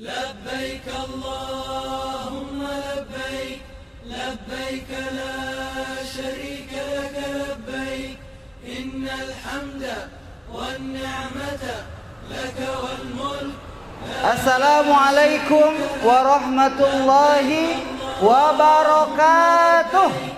لبيك اللهم لبيك لبيك لا شريك لك لبيك إن الحمد والنعمة لك والملك. Assalamualaikum warahmatullahi wabarakatuh.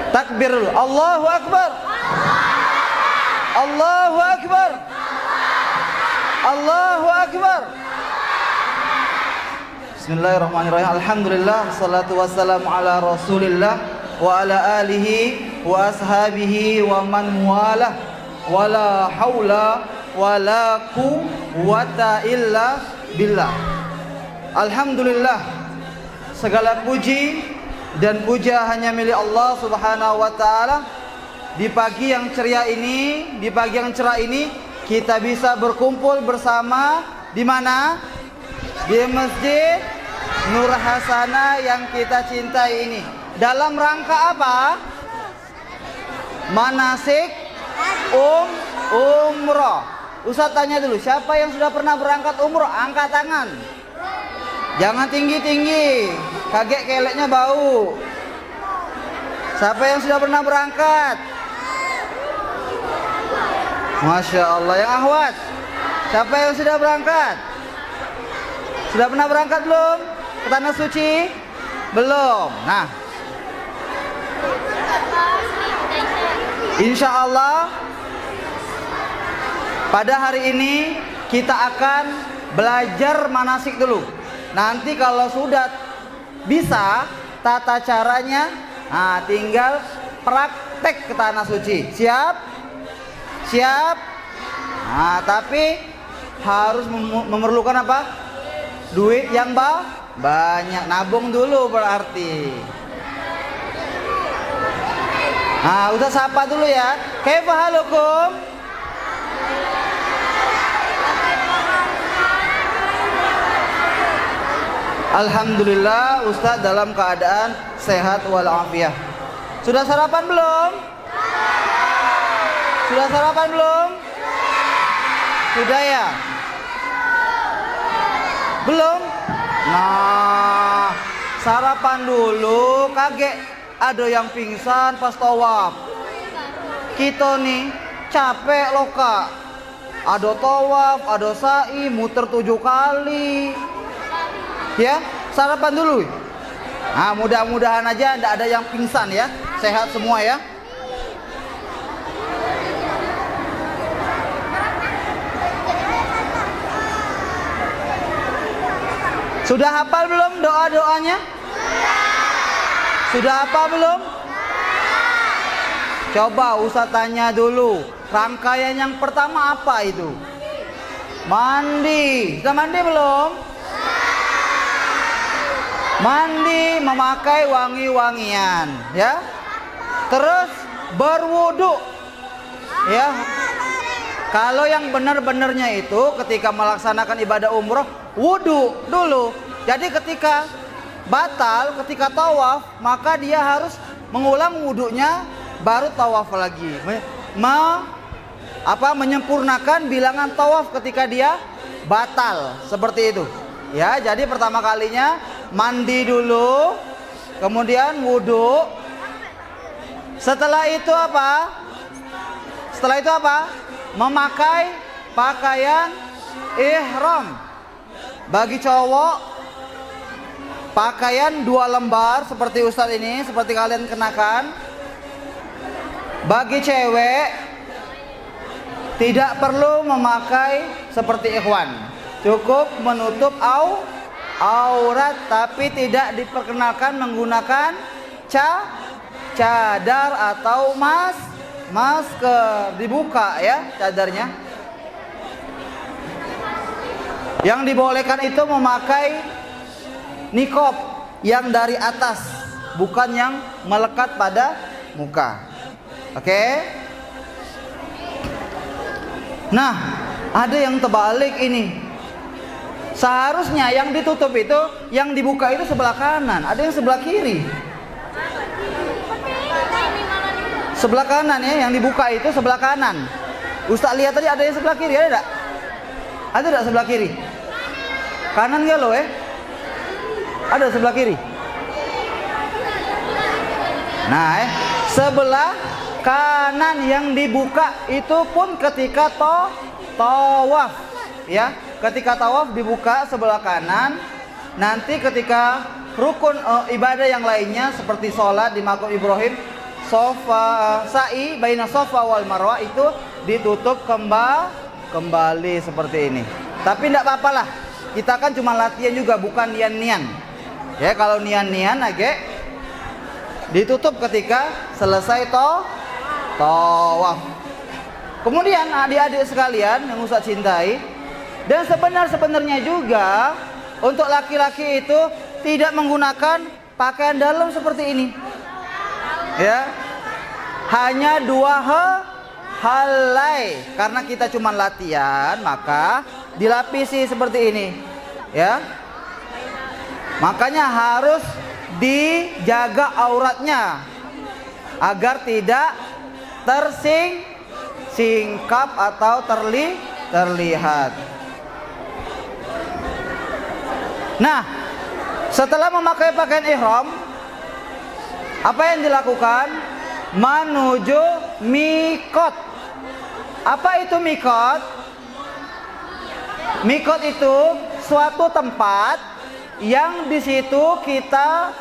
Takbir dulu. Allahu Akbar. Allahu Akbar. Allahu Akbar. Bismillahirrahmanirrahim. Alhamdulillah, salatu wassalamu ala Rasulillah wa ala alihi wa ashabihi wa man muwalah. Wala haula wala quwwata illa billah. Alhamdulillah, segala puji dan puja hanya milik Allah Subhanahu wa taala. Di pagi yang ceria ini, di pagi yang cerah ini, kita bisa berkumpul bersama di mana? Di Masjid Nur Hasanah yang kita cintai ini. Dalam rangka apa? Manasik umroh. Ustaz tanya dulu, siapa yang sudah pernah berangkat umroh? Angkat tangan. Jangan tinggi-tinggi, kaget keleknya bau. Siapa yang sudah pernah berangkat? Masya Allah. Yang ahwat, siapa yang sudah berangkat? Sudah pernah berangkat belum? Ke Tanah Suci? Belum. Nah, insya Allah pada hari ini kita akan belajar manasik dulu. Nanti kalau sudah bisa tata caranya, nah tinggal praktek ke Tanah Suci. Siap? Siap? Nah, tapi harus memerlukan apa? Duit yang banyak. Nabung dulu berarti. Nah, Ustaz sapa dulu ya. Kaifa halukum? Alhamdulillah, Ustaz dalam keadaan sehat walafiat. Sudah sarapan belum? Sudah sarapan belum? Sudah ya? Belum? Nah, sarapan dulu. Kaget ada yang pingsan pas tawaf. Kita nih capek loh kak. Ada tawaf, ada sa'i, muter 7 kali. Ya, sarapan dulu. Nah, mudah-mudahan aja tidak ada yang pingsan ya. Sehat semua ya. Sudah hafal belum doa-doanya? Sudah hafal belum? Coba Ustaz tanya dulu. Rangkaian yang pertama apa itu? Mandi. Sudah mandi belum? Mandi memakai wangi-wangian, ya. Terus berwudu, ya. Kalau yang benar-benarnya itu ketika melaksanakan ibadah umroh, wudu dulu. Jadi ketika batal, ketika tawaf, maka dia harus mengulang wudunya, baru tawaf lagi. Menyempurnakan bilangan tawaf ketika dia batal, seperti itu. Ya, jadi pertama kalinya mandi dulu, kemudian wudu. Setelah itu apa? Setelah itu apa? Memakai pakaian ihram. Bagi cowok, pakaian 2 lembar seperti Ustadz ini, seperti kalian kenakan. Bagi cewek, tidak perlu memakai seperti ikhwan. Cukup menutup aurat, tapi tidak diperkenalkan menggunakan cadar atau masker. Dibuka ya cadarnya. Yang dibolehkan itu memakai niqab yang dari atas, bukan yang melekat pada muka. Oke? Nah, ada yang terbalik ini. Seharusnya yang ditutup itu, yang dibuka itu sebelah kanan. Ada yang sebelah kiri. Sebelah kanan ya, yang dibuka itu sebelah kanan. Ustaz lihat tadi ada yang sebelah kiri, ada enggak? Ada enggak sebelah kiri? Kanan enggak lo Ada sebelah kiri. Nah, sebelah kanan yang dibuka itu pun ketika tawaf ya. Ketika tawaf dibuka sebelah kanan. Nanti ketika rukun ibadah yang lainnya seperti sholat di Maqam Ibrahim, sa'i baina Safa wal Marwah itu ditutup kembali seperti ini. Tapi tidak apa-apalah. Kita kan cuma latihan juga, bukan nian-nian. Ya, kalau nian-nian ditutup ketika selesai tawaf. Kemudian adik-adik sekalian yang Ustaz cintai, dan sebenarnya juga untuk laki-laki itu tidak menggunakan pakaian dalam seperti ini. Ya. Hanya 2 helai. Karena kita cuma latihan, maka dilapisi seperti ini. Ya. Makanya harus dijaga auratnya agar tidak tersingkap atau terlihat. Nah, setelah memakai pakaian ihram, apa yang dilakukan? Menuju mikot. Apa itu mikot? Mikot itu suatu tempat yang di situ kita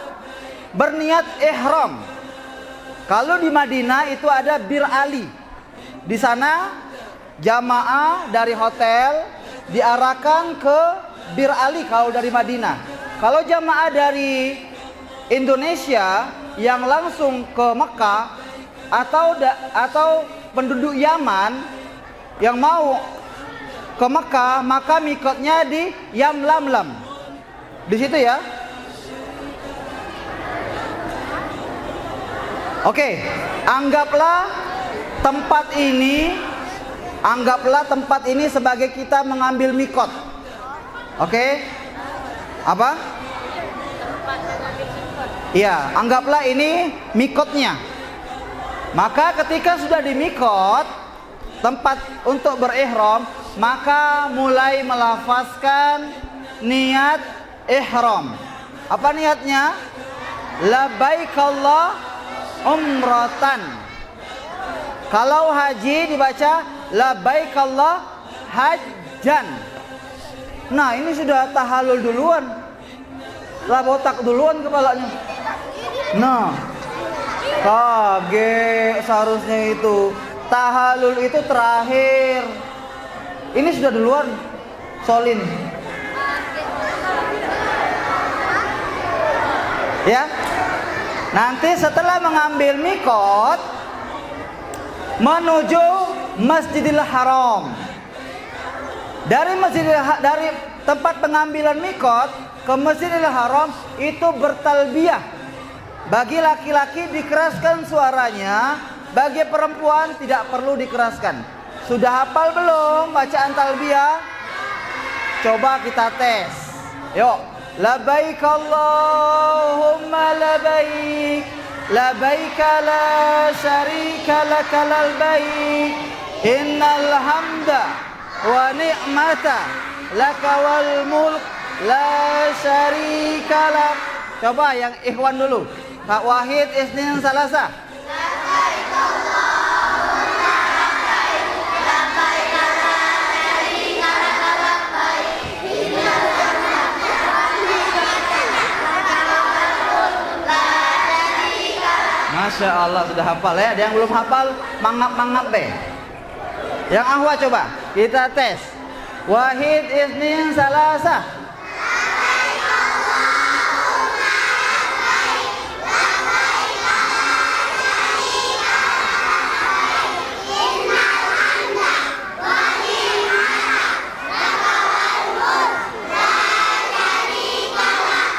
berniat ihram. Kalau di Madinah itu ada Bir Ali. Di sana jamaah dari hotel diarahkan ke Bir Ali kalau dari Madinah. Kalau jamaah dari Indonesia yang langsung ke Mekah atau penduduk Yaman yang mau ke Mekah, maka mikotnya di Yamlamlam. Di situ ya. Oke, anggaplah tempat ini sebagai kita mengambil mikot. Oke? Apa? Iya, anggaplah ini mikotnya. Maka ketika sudah di mikot, tempat untuk berihram, maka mulai melafazkan niat ihram. Apa niatnya? Labbaik Allah umratan. Kalau haji dibaca labbaik Allah hajjan. Nah, ini sudah tahallul duluan. Lah botak duluan kepalanya. Nah, kaget seharusnya itu. Tahallul itu terakhir. Ini sudah duluan. Solin. Ya. Nanti setelah mengambil mikot menuju Masjidil Haram. Dari tempat pengambilan mikot ke Masjidil Haram itu bertalbiyah. Bagi laki-laki dikeraskan suaranya, bagi perempuan tidak perlu dikeraskan. Sudah hafal belum bacaan talbiyah? Coba kita tes. Yuk. Labbaik Allahumma labbaik, labbaik la syarika laka labbaik, innal hamda wa ni'mata laka wal mulk la syarika lak. Coba yang ikhwan dulu. Kak Wahid Isnin Salasa. Labbaik Allahumma labbaik, labbaik la syarika laka labbaik, innal Masya Allah, sudah hafal ya. Ada yang belum hafal, mangap-mangap deh. Yang ahwa coba kita tes. Wahid Isnin Salasa.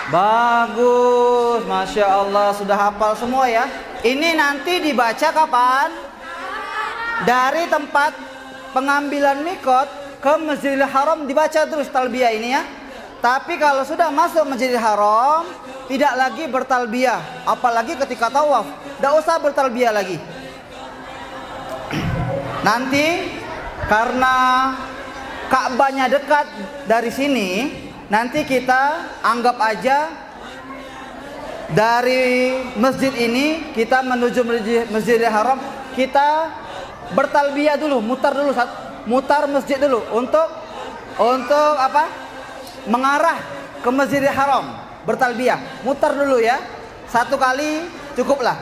Bagus, Masya Allah, sudah hafal semua ya. Ini nanti dibaca kapan? Dari tempat pengambilan mikot ke Masjidil Haram dibaca terus talbiyah ini ya. Tapi kalau sudah masuk Masjidil Haram, tidak lagi bertalbiyah, apalagi ketika tawaf, tidak usah bertalbiyah lagi. Nanti karena Ka'bahnya dekat dari sini, nanti kita anggap aja dari masjid ini kita menuju Masjidil Haram, kita bertalbiyah dulu, mutar masjid dulu untuk apa? Mengarah ke Masjidil Haram, bertalbiyah, mutar dulu ya, 1 kali cukuplah.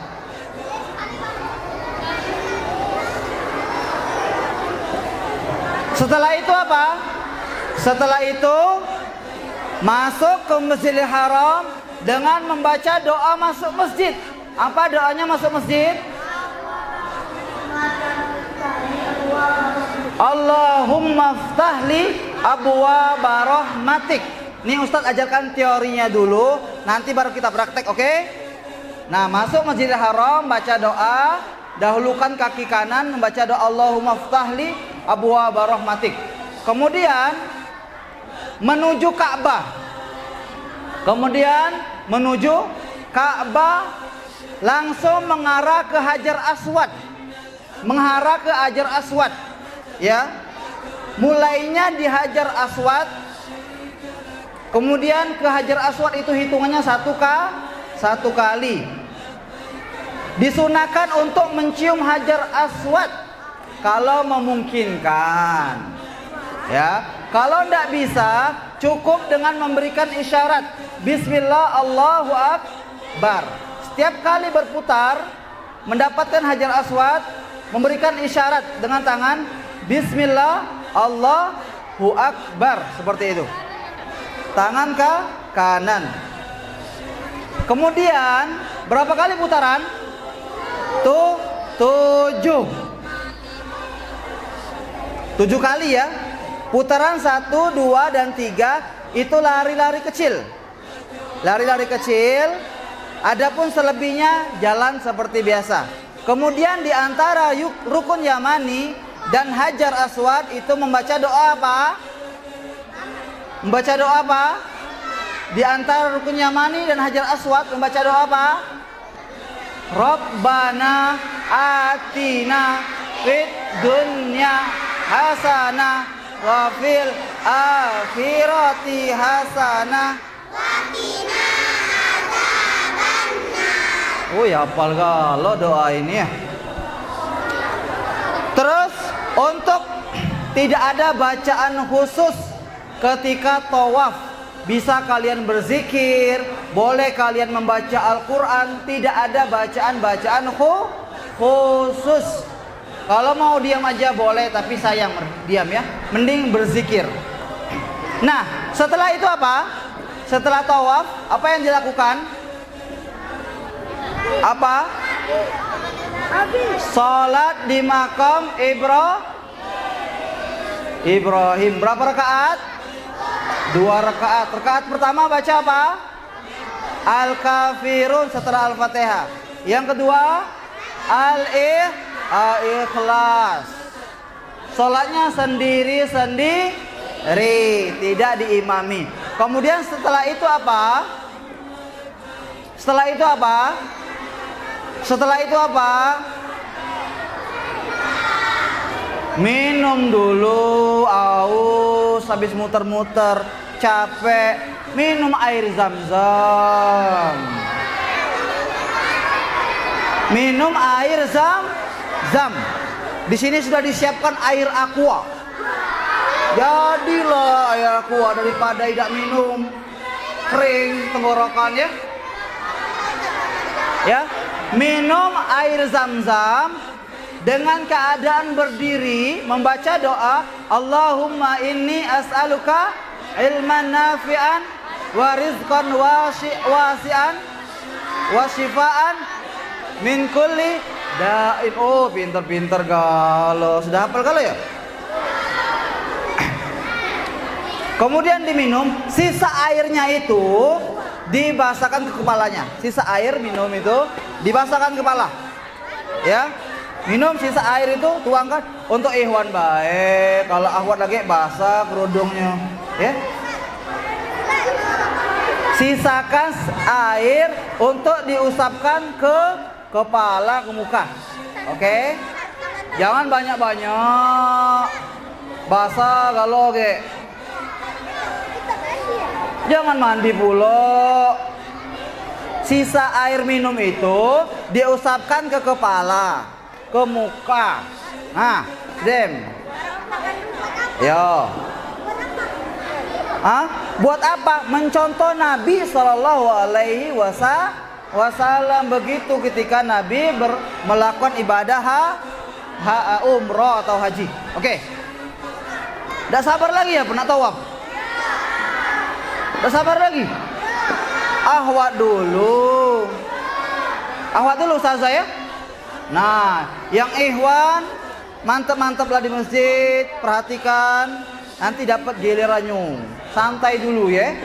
Setelah itu apa? Setelah itu masuk ke Masjidil Haram dengan membaca doa masuk masjid. Apa doanya masuk masjid? Allahumma ftahli abwaaba rahmatik. Ini Ustadz ajarkan teorinya dulu, nanti baru kita praktek, oke? Nah, masuk Masjidil Haram, baca doa, dahulukan kaki kanan membaca doa Allahumma ftahli abwaaba rahmatik. Kemudian menuju Ka'bah. Kemudian menuju Ka'bah, langsung mengarah ke Hajar Aswad. Mengarah ke Hajar Aswad. Ya, mulainya di Hajar Aswad, kemudian ke Hajar Aswad itu hitungannya 1 kali. Disunahkan untuk mencium Hajar Aswad kalau memungkinkan. Ya, kalau tidak bisa, cukup dengan memberikan isyarat Bismillah Allahu Akbar. Setiap kali berputar mendapatkan Hajar Aswad, memberikan isyarat dengan tangan Bismillah Allahu Akbar, seperti itu. Tangan ke kanan. Kemudian berapa kali putaran? 7 kali ya. Putaran 1, 2, dan 3 itu lari-lari kecil. Lari-lari kecil. Adapun selebihnya jalan seperti biasa. Kemudian di antara rukun Yamani dan Hajar Aswad itu membaca doa apa? Membaca doa apa? Di antara rukun Yamani dan Hajar Aswad membaca doa apa? Rabbana atina fid dunya hasanah wa fil akhirati hasanah wa qina adzabannar. Oh ya, hafal kalau doa ini ya. Terus untuk tidak ada bacaan khusus ketika tawaf, bisa kalian berzikir, boleh kalian membaca Al-Quran, tidak ada bacaan-bacaan khusus. Kalau mau diam aja boleh, tapi sayang diam ya, mending berzikir. Nah, setelah itu apa? Setelah tawaf, apa yang dilakukan? Apa? Salat di makam Ibrahim. Berapa rakaat? 2 rakaat. Rakaat pertama baca apa? Al-Kafirun setelah Al-Fatihah. Yang kedua Al-Ikhlas. Salatnya sendiri-sendiri, tidak diimami. Kemudian setelah itu apa? Setelah itu apa? Minum dulu, aus, habis muter-muter, capek, minum air zam-zam. Minum air zam-zam. Di sini sudah disiapkan air aqua. Jadilah air aqua daripada tidak minum, kering tenggorokannya. Ya, minum air zam-zam dengan keadaan berdiri, membaca doa Allahumma inni as'aluka ilman nafi'an wa rizqan wasi'an wa shifaan min kulli da'in. Oh, pinter-pinter galau. Sudah hafal kalau ya? Kemudian diminum, sisa airnya itu dibasahkan ke kepalanya. Sisa air minum itu dibasahkan kepala. Ya. Minum sisa air itu tuangkan untuk ikhwan baik. Kalau ahwat lagi basah kerudungnya, ya. sisakan air untuk diusapkan ke kepala, ke muka. Oke? Jangan banyak-banyak. Basah kalau ge. Jangan mandi pula. Sisa air minum itu diusapkan ke kepala, ke muka. Nah, Dem. Yo. Buat apa? Mencontoh Nabi Shallallahu Alaihi Wasallam. Begitu ketika Nabi melakukan ibadah umroh atau haji. Oke. Udah sabar lagi ya pernah tawaf? Udah sabar lagi? Ahwat dulu. Ahwat dulu Ustazah ya. Nah, yang ikhwan mantep-manteplah di masjid, perhatikan. Nanti dapat gilirannya. Santai dulu ya.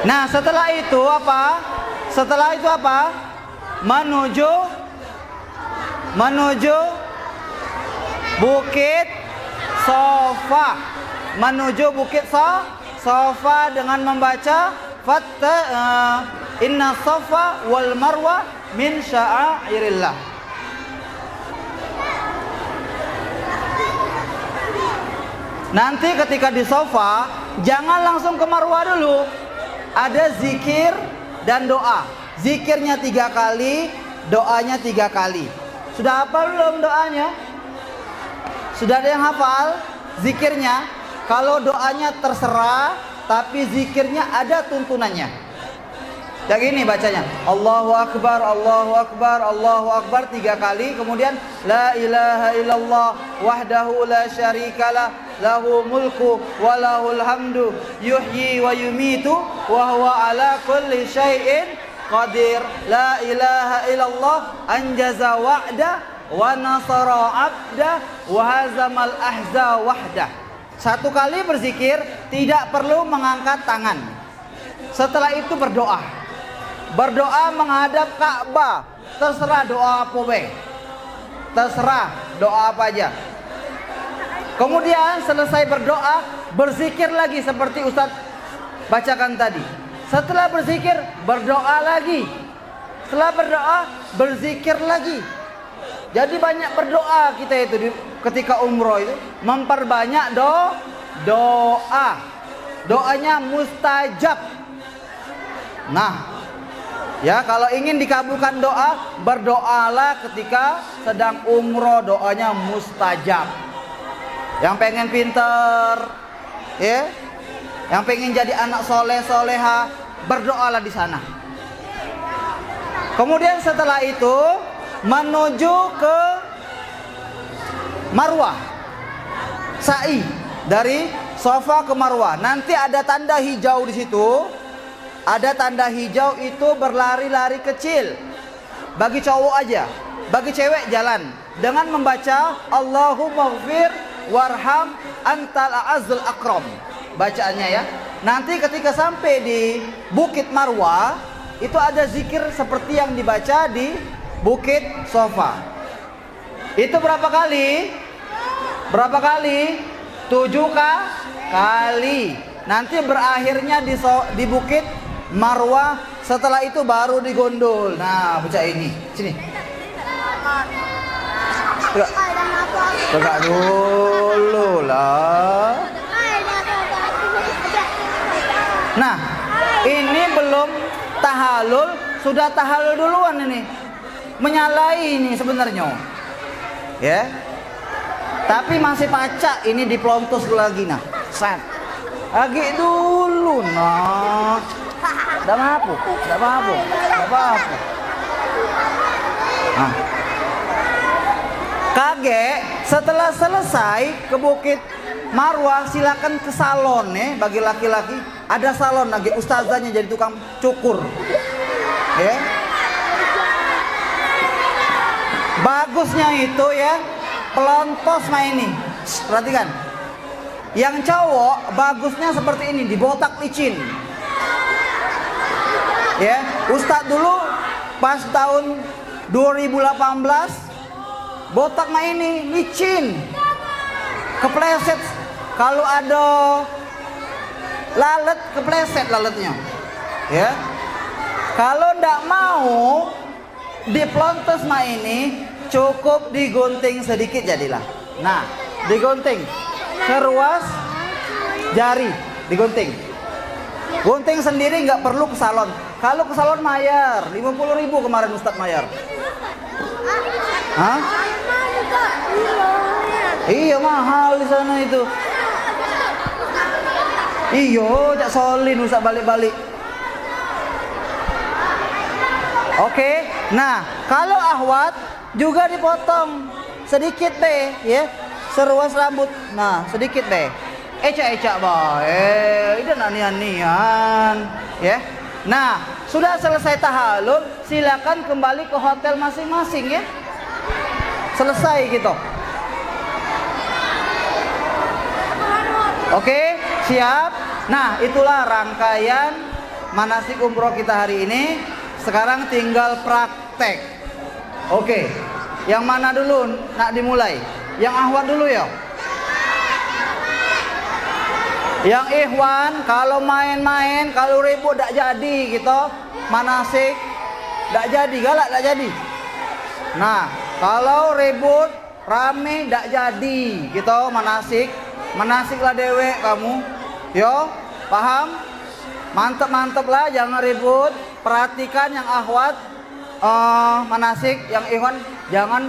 Nah, setelah itu apa? Menuju Bukit Sofa. Menuju Bukit Sofa dengan membaca Inna Safa wal Marwa min sya'airillah. Nanti ketika di sofa, jangan langsung ke Marwah dulu. Ada zikir dan doa. Zikirnya 3 kali, doanya 3 kali. Sudah hafal belum doanya? Sudah ada yang hafal zikirnya? Kalau doanya terserah, tapi zikirnya ada tuntunannya. Yang ini bacanya Allahu Akbar, Allahu Akbar, Allahu Akbar 3 kali. Kemudian La ilaha illallah wahdahu la syarikalah, lahu mulku wa lahul hamdu, yuhyi wa yumitu wa huwa ala kulli syai'in qadir. La ilaha illallah anjaza wa'da wa nasara abda wa hazamal ahza wahda. 1 kali berzikir, tidak perlu mengangkat tangan. Setelah itu berdoa. Berdoa menghadap Ka'bah. Terserah doa apa be. Terserah doa apa aja. Kemudian selesai berdoa, berzikir lagi seperti Ustadz bacakan tadi. Setelah berzikir, berdoa lagi. Setelah berdoa, berzikir lagi. Jadi banyak berdoa kita itu ketika umroh itu. Memperbanyak doa. Doanya mustajab. Nah, ya, kalau ingin dikabulkan doa, berdoalah ketika sedang umroh, doanya mustajab. Yang pengen pinter, ya, yang pengen jadi anak soleh soleha, berdoalah di sana. Kemudian setelah itu menuju ke Marwah, sa'i dari Safa ke Marwah. Nanti ada tanda hijau di situ. Ada tanda hijau itu berlari-lari kecil. Bagi cowok aja. Bagi cewek jalan dengan membaca Allahumma ghfir warham antal a'azzul akram. Bacaannya ya. Nanti ketika sampai di Bukit Marwah, itu ada zikir seperti yang dibaca di Bukit Sofa. Itu berapa kali? Berapa kali? 7 kali. Nanti berakhirnya di Bukit Marwah. Setelah itu baru digondol. Nah, baca ini. Sini. Tegak dulu lah. Nah, ini belum tahalul, sudah tahalul duluan ini. Menyalahi ini sebenarnya. Ya. Tapi masih pacak, ini dipelontos lagi nah. Set. Lagi dulu nah. Tidak apa-apa. Nah. Kakek setelah selesai ke Bukit Marwah, silakan ke salon ya. Bagi laki-laki ada salon lagi, ustazahnya jadi tukang cukur ya. Bagusnya itu ya, pelontos ini. Perhatikan. Yang cowok bagusnya seperti ini, dibotak licin. Ya, Ustadz dulu pas tahun 2018 botak ini licin. Kepleset kalau ada lalat kepleset lalatnya. Ya. Kalau ndak mau diplontes mah ini cukup digunting sedikit jadilah. Nah, digunting seruas jari, digunting. Gunting sendiri nggak perlu ke salon. Kalau ke salon bayar 50.000 kemarin Ustadz bayar. Hah? Iya mahal di sana itu. Iyo, jak solin Ustadz balik-balik. Oke, nah kalau ahwat juga dipotong sedikit deh, ya, seruas rambut. Nah sedikit deh, ecak-ecak bae, itu anian-anian, ya. Nah sudah selesai tahallul, silakan kembali ke hotel masing-masing ya. Selesai gitu. Oke, siap. Nah itulah rangkaian manasik umroh kita hari ini. Sekarang tinggal praktek. Oke, yang mana dulu nak dimulai? Yang ahwat dulu ya. Yang ikhwan kalau main-main, kalau ribut tak jadi gitu, manasik tak jadi, galak tak jadi. Nah, kalau ribut rame tak jadi gitu manasik, manasiklah dewek kamu. Yo, paham? Mantep-mantep lah, jangan ribut. Perhatikan yang ahwat manasik, yang ikhwan jangan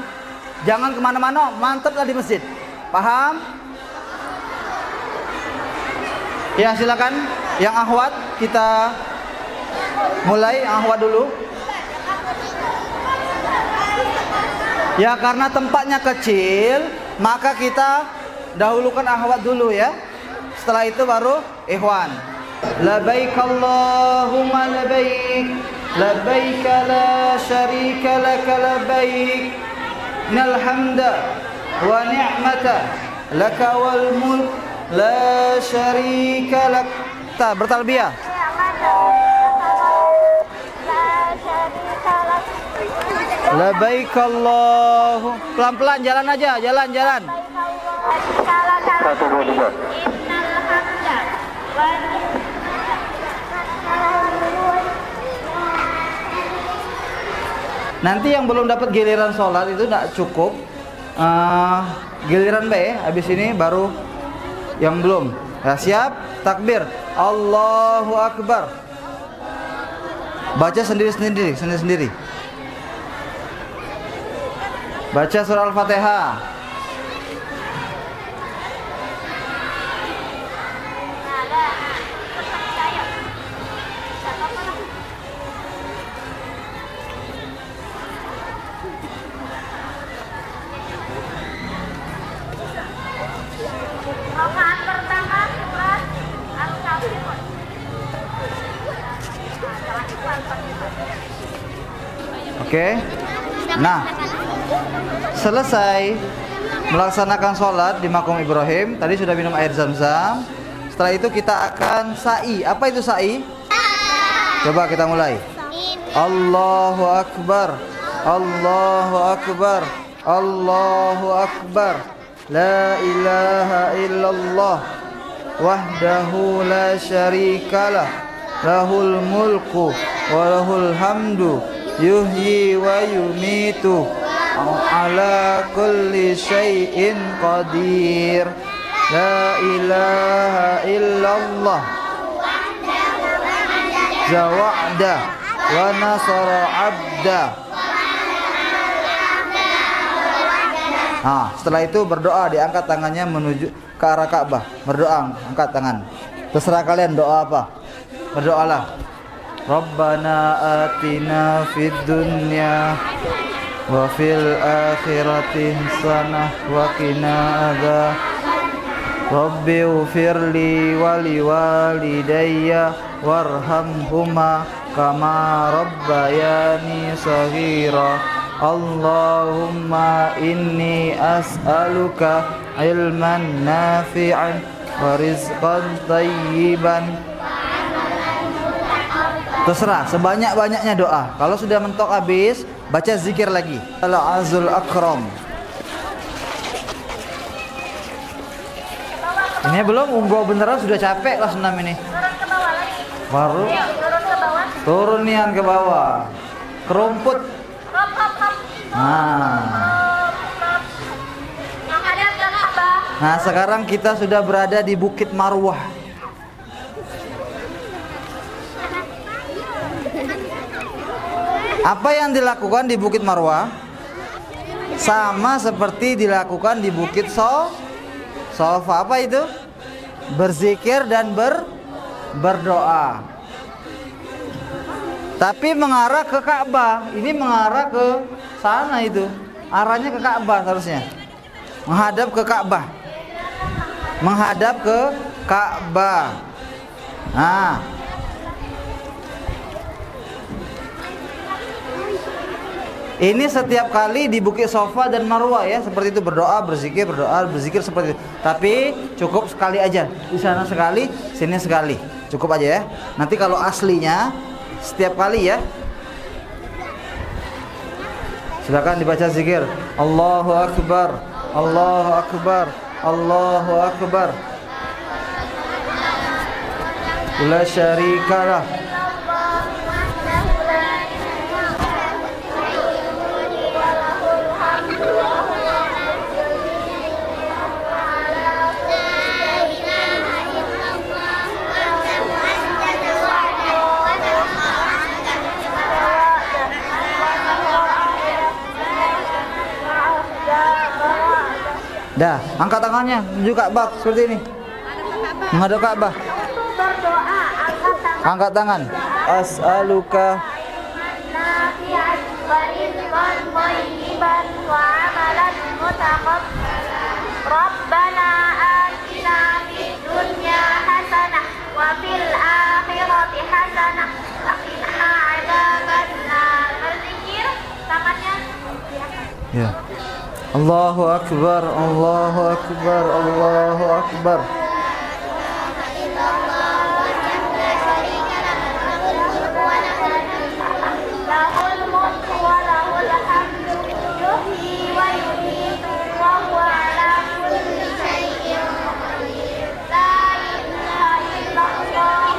kemana-mana, mantep lah di masjid. Paham? Ya silakan. Yang ahwat kita mulai, yang ahwat dulu. Ya karena tempatnya kecil, maka kita dahulukan ahwat dulu ya. Setelah itu baru ikhwan. Labbaik Allahumma labbaik, labbaik la syarika laka labbaik, innal hamda wa ni'mata laka wal mulk la syarika lak. Ta bertalbiyah. Labbaik Allahu. Pelan-pelan jalan aja, jalan-jalan. Nanti yang belum dapat giliran sholat itu tidak cukup, giliran B, habis ini baru yang belum. Ya, siap, takbir, Allahu Akbar. Baca sendiri-sendiri. Baca surah Al-Fatihah. Oke. Nah, selesai melaksanakan sholat di Makom Ibrahim. Tadi sudah minum air zam-zam. Setelah itu kita akan sa'i. Apa itu sa'i? Coba kita mulai. Allahu Akbar, Allahu Akbar, Allahu Akbar. La ilaha illallah, wahdahu la syarikalah, lahul mulku wa lahul hamdu, yuhyi wa yumitu, ala kulli syai'in qadir. La ilaha illallah, zawa'da wa nasara abda. Nah, setelah itu berdoa, diangkat tangannya menuju ke arah Ka'bah. Berdoa, angkat tangan. Terserah kalian doa apa. Berdoalah. Rabbana atina fid dunya wa fil akhirati hasanah wa qina adzab. Rabbi ighfirli wa liwalidayya warhamhuma kama rabbayani shaghira. Allahumma inni as'aluka ilman nafi'an wa rizqan thayyiban. Terserah, sebanyak-banyaknya doa. Kalau sudah mentok habis, baca zikir lagi. Al-Azul Akram. Ini belum unggo beneran sudah capek kelas 6 ini. Turun ke bawah lagi. Baru Turun ke bawah. turun nian ke bawah. Kerumput. Hop hop hop. Nah. Hop. Menghadap ke Ka'bah. Nah, sekarang kita sudah berada di Bukit Marwah. Apa yang dilakukan di Bukit Marwah sama seperti dilakukan di Bukit Sofa. Apa itu? Berzikir dan berdoa. Tapi mengarah ke Ka'bah. Ini mengarah ke sana itu. Arahnya ke Ka'bah harusnya. Menghadap ke Ka'bah. Menghadap ke Ka'bah. Nah. Ini setiap kali di Bukit Sofa dan Marwah ya, seperti itu, berdoa, berzikir seperti itu. Tapi cukup sekali aja. Di sana sekali, sini sekali. Cukup aja ya. Nanti kalau aslinya setiap kali ya. Silakan dibaca zikir. Allahu Akbar. Allahu Akbar. Allahu Akbar. La syarikalah. Dah, angkat tangannya menuju Ka'bah seperti ini. Menghadap Ka'bah. Berdoa, angkat tangan. Angkat tangan. As'aluka nafi'an wa rizqan thayyiban wa amalan mutaqabbalan. Rabbana atina fid dunya hasanah wa fil akhirati hasanah wa qina adzabannar. Berzikir tangannya. ya. Allahu Akbar, Allahu Akbar, Allahu Akbar. Lahul mulku wa lahul hamdu yuhyi wa yumiitu wa huwa ala kulli syai'in qadir. La ilaha illallah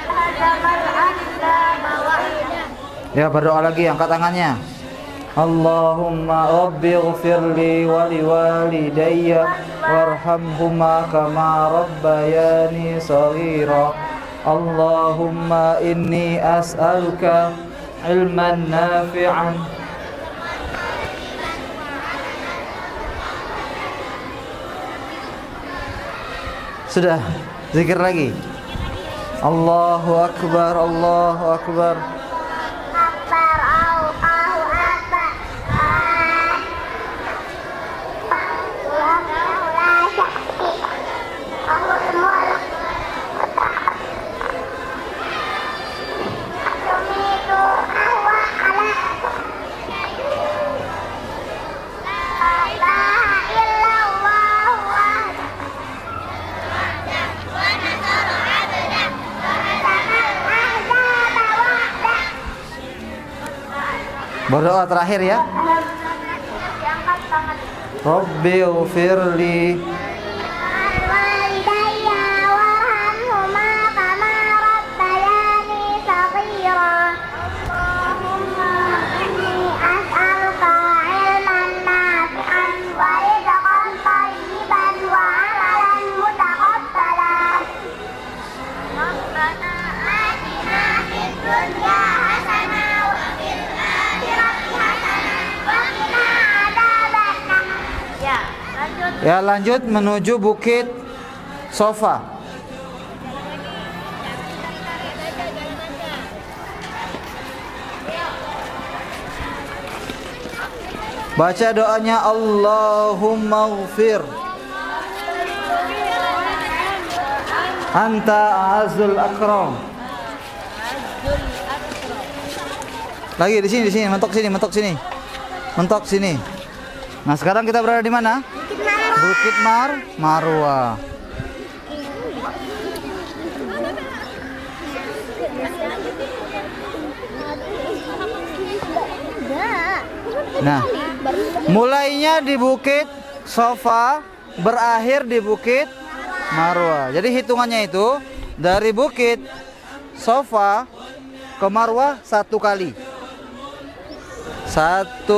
hadamal ahzaba wahda. Ya, berdoa lagi, angkat tangannya. Allahumma rabbi ighfirli wa liwalidayya warhamhuma kama rabbayani shaghira. Allahumma inni as'aluka ilman nafi'an. Sudah, zikir lagi. Allahu Akbar, Allahu Akbar. Akbar, Allahu Akbar. Berdoa terakhir ya. Diangkat tangan. Rabbi ighfirli Walidayya warhamhuma kama rabbayani shaghira. Allahumma inni as'aluka ilman nafi'an wa rizqan thayyiban wa amalan mutaqabbalan. Rabbana atina fid dunya hasanah wa fil akhirati hasanah wa qina adzabannar. Ya, lanjut. ya, lanjut menuju Bukit Sofa. Baca doanya Allahumma ighfir anta azul akram. Lagi di sini, mentok sini. Nah, sekarang kita berada di mana? Bukit Marwah. Enggak. Nah, mulainya di Bukit Sofa, berakhir di Bukit Marwah. Jadi hitungannya itu dari Bukit Sofa ke Marwah 1 kali. 1,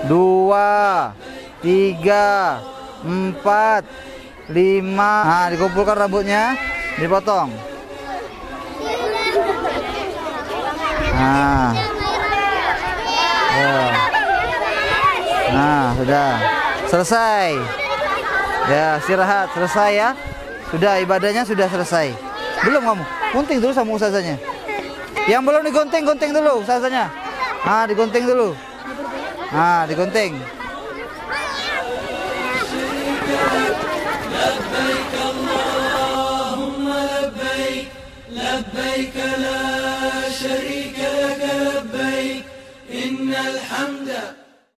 2, 3, 4, 5. Nah, dikumpulkan rambutnya, dipotong. Nah, nah, sudah selesai. Ya, istirahat, selesai ya. Sudah, ibadahnya sudah selesai. Belum kamu? Gunting dulu sama ustazanya. Yang belum digunting, gunting dulu ustazanya. Nah, digunting dulu. Nah, digunting. لبيك اللهم لبيك لبيك لا شريك لك لبيك إن الحمد